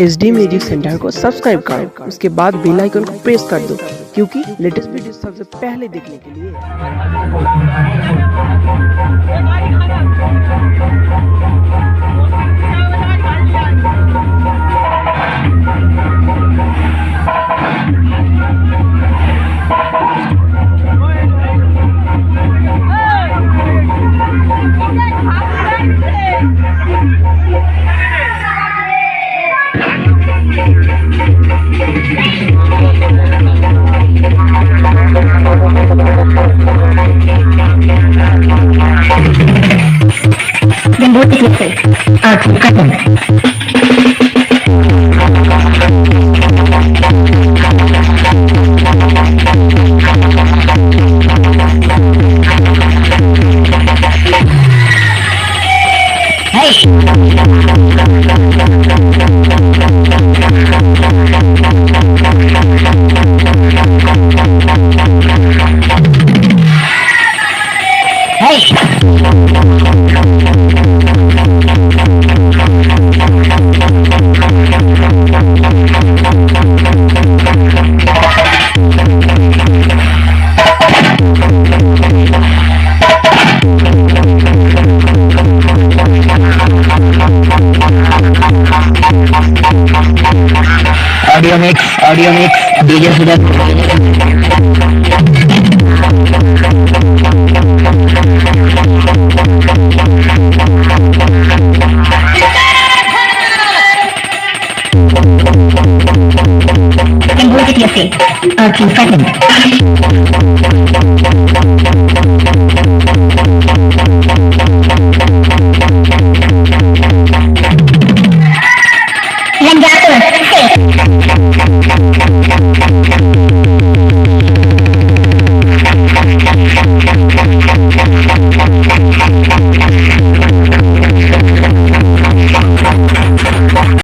HD music centre को subscribe करो, उसके बाद बेल आइकन को प्रेस कर दो क्योंकि लेटेस्ट वीडियो सबसे पहले देखने के लिए। Then both the clips are cutting. Audio mix, DJ Sourav. Then both the clips are cutting.